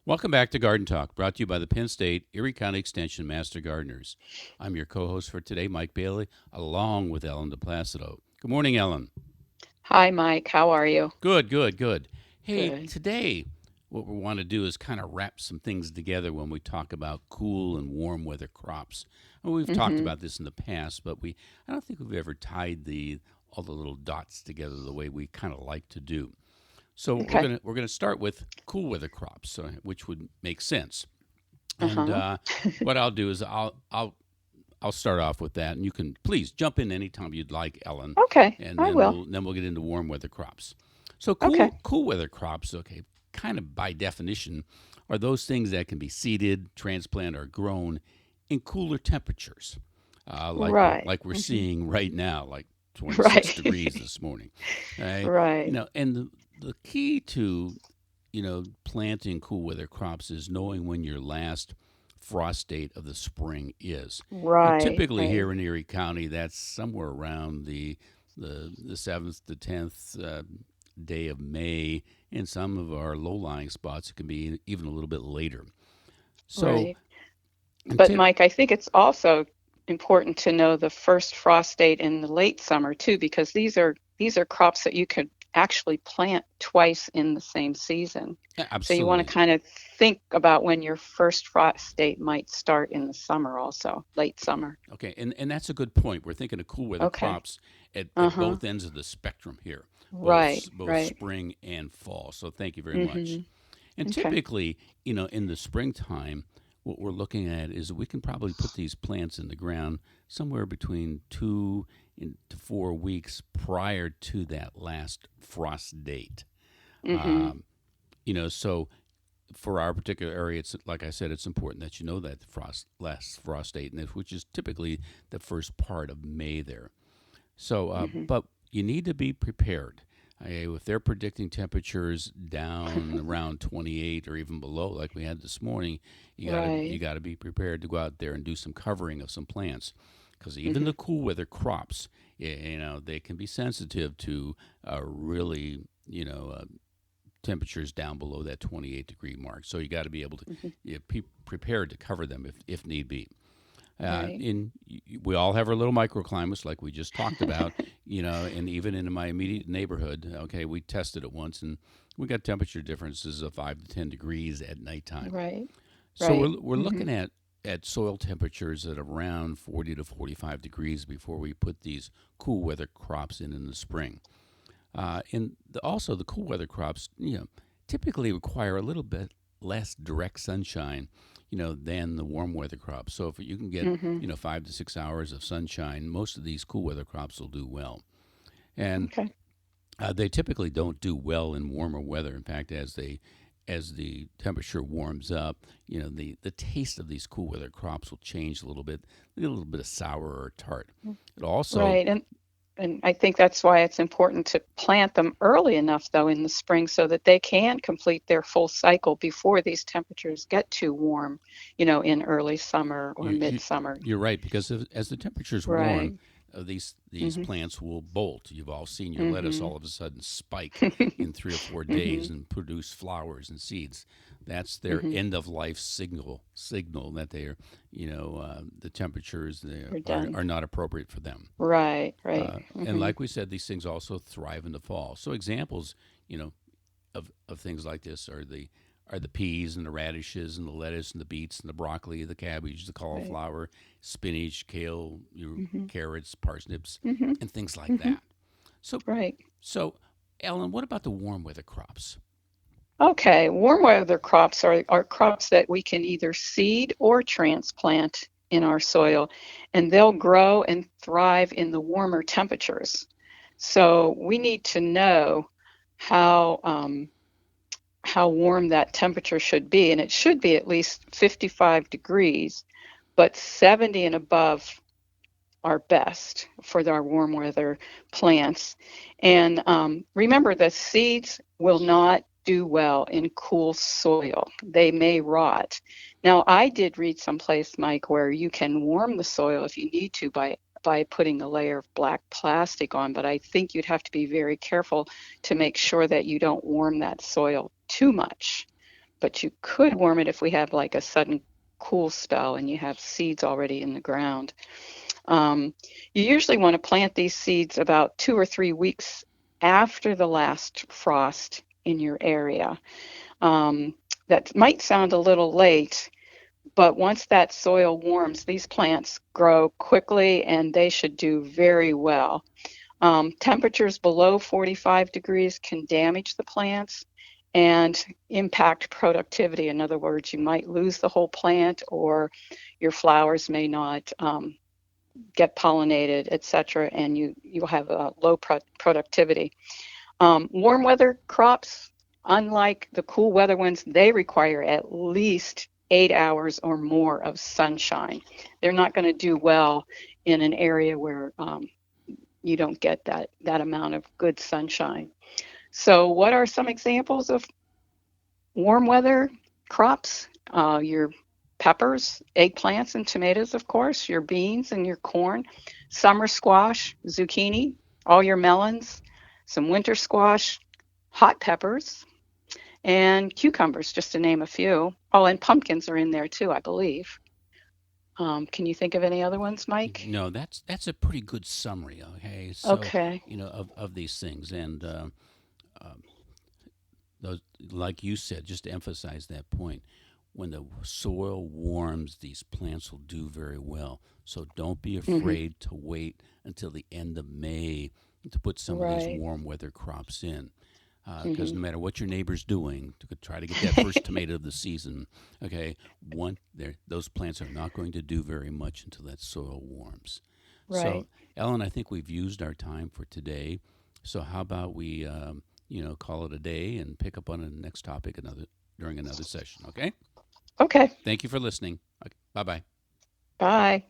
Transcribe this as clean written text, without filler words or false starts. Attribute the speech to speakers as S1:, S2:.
S1: Welcome back to Garden Talk, brought to you by the Penn State Erie County Extension Master Gardeners. I'm your co-host for today, Mike Bailey, along with Ellen DePlacido. Good morning, Ellen.
S2: Hi, Mike. How are you?
S1: Good. Hey,
S2: Good.
S1: today what we want to do is kind of wrap some things together when we talk about cool and warm weather crops. Well, we've talked
S2: Mm-hmm.
S1: about this in the past, but I don't think we've ever tied the all the little dots together the way we kind of like to do. So
S2: Okay.
S1: we're gonna start with cool weather crops, which would make sense. And
S2: Uh-huh.
S1: what I'll do is I'll start off with that, and you can please jump in anytime you'd like, Ellen,
S2: Okay.
S1: and
S2: I will.
S1: then we'll get into warm weather crops. So
S2: Okay.
S1: cool weather crops, okay, kind of by definition, are those things that can be seeded, transplanted, or grown in cooler temperatures,
S2: Right.
S1: like we're
S2: Hmm.
S1: seeing right now, like 26 degrees
S2: Right.
S1: this morning. Right?
S2: Right.
S1: And the key to planting cool weather crops is knowing when your last frost date of the spring is. And
S2: Right.
S1: typically
S2: Right.
S1: here in Erie County, that's somewhere around the 7th to 10th day of May. In some of our low-lying spots, it can be even a little bit later. So,
S2: Right.
S1: and
S2: But
S1: tip,
S2: Mike, I think it's also important to know the first frost date in the late summer too, because these are crops that you could actually plant twice in the same season. So you want to
S1: absolutely.
S2: kind of think about when your first frost date might start in the summer also, late summer.
S1: Okay, and that's a good point. We're thinking of cool weather
S2: Okay.
S1: crops at
S2: Uh-huh.
S1: both ends of the spectrum here,
S2: Right.
S1: both
S2: Right.
S1: spring and fall. So thank you very much.
S2: Mm-hmm.
S1: And
S2: Okay.
S1: typically, in the springtime, what we're looking at is we can probably put these plants in the ground somewhere between 2 to 4 weeks prior to that last frost date.
S2: Mm-hmm.
S1: Um, so for our particular area, it's like I said, it's important that you know that the last frost date, which is typically the first part of May there. So,
S2: Mm-hmm.
S1: but you need to be prepared. If they're predicting temperatures down around 28 or even below, like we had this morning, you
S2: Right.
S1: got to be prepared to go out there and do some covering of some plants, because even
S2: Mm-hmm.
S1: the cool weather crops, they can be sensitive to really temperatures down below that 28-degree mark. So you got to be able to
S2: Mm-hmm.
S1: be prepared to cover them if need be.
S2: Right.
S1: We all have our little microclimates, like we just talked about, and even in my immediate neighborhood, okay, we tested it once, and we got temperature differences of 5 to 10 degrees at nighttime.
S2: Right.
S1: So
S2: Right.
S1: we're
S2: Mm-hmm.
S1: looking at soil temperatures at around 40 to 45 degrees before we put these cool weather crops in the spring. Also, the cool weather crops, typically require a little bit less direct sunshine, than the warm weather crops. So if you can get,
S2: Mm-hmm.
S1: 5 to 6 hours of sunshine, most of these cool weather crops will do well. And
S2: Okay.
S1: they typically don't do well in warmer weather. In fact, as the temperature warms up, the taste of these cool weather crops will change a little bit, a little bit of sour or tart. It also,
S2: Right. And I think that's why it's important to plant them early enough though in the spring so that they can complete their full cycle before these temperatures get too warm, in early summer or
S1: You, you
S2: midsummer.
S1: you're right, because as the temperatures warm,
S2: Right.
S1: these
S2: Mhm.
S1: plants will bolt. You've all seen your lettuce
S2: Mhm.
S1: all of a sudden spike in 3 or 4 days
S2: Mhm.
S1: and produce flowers and seeds. That's their
S2: Mhm.
S1: end of life signal that they're the temperatures there
S2: We're done.
S1: are not appropriate for them.
S2: Right. Right.
S1: And
S2: Mhm.
S1: like we said, these things also thrive in the fall. So examples, you know, of things like this are the peas and the radishes and the lettuce and the beets and the broccoli, the cabbage, the
S2: Right.
S1: cauliflower, spinach, kale,
S2: Mhm.
S1: carrots, parsnips,
S2: Mhm.
S1: and things like
S2: Mhm.
S1: that. So,
S2: Right.
S1: so, Ellen, what about the warm weather crops?
S2: Okay, warm weather crops are crops that we can either seed or transplant in our soil, and they'll grow and thrive in the warmer temperatures. So we need to know how how warm that temperature should be, and it should be at least 55 degrees, but 70 and above are best for our warm weather plants. And remember, the seeds will not do well in cool soil. They may rot. Now, I did read someplace, Mike, where you can warm the soil if you need to by putting a layer of black plastic on, but I think you'd have to be very careful to make sure that you don't warm that soil too much but you could warm it if we have like a sudden cool spell and you have seeds already in the ground. Um, you usually want to plant these seeds about 2 or 3 weeks after the last frost in your area. Um, that might sound a little late, but once that soil warms, these plants grow quickly and they should do very well. Temperatures below 45 degrees can damage the plants and impact productivity. In other words, you might lose the whole plant or your flowers may not get pollinated, etc., and you'll have a low productivity. Warm weather crops, unlike the cool weather ones, they require at least 8 hours or more of sunshine. They're not going to do well in an area where you don't get that amount of good sunshine. So, what are some examples of warm weather crops? Your peppers, eggplants, and tomatoes, of course, your beans and your corn, summer squash, zucchini, all your melons, some winter squash, hot peppers, and cucumbers, just to name a few. Oh, and pumpkins are in there too, I believe. Can you think of any other ones, Mike?
S1: No, that's a pretty good summary. Okay, so
S2: Okay.
S1: of these things, and um, those, like you said, just to emphasize that point, when the soil warms, these plants will do very well. So don't be
S2: Hmm.
S1: afraid to wait until the end of May to put some of these
S2: Right.
S1: warm weather crops in. Because
S2: Hmm.
S1: no matter what your neighbor's doing to try to get that first tomato of the season, okay, those plants are not going to do very much until that soil warms. So,
S2: Right.
S1: Ellen, I think we've used our time for today. So, how about we, call it a day and pick up on the next topic during another session? Okay.
S2: Okay.
S1: Thank you for listening. Okay, bye bye.
S2: Bye.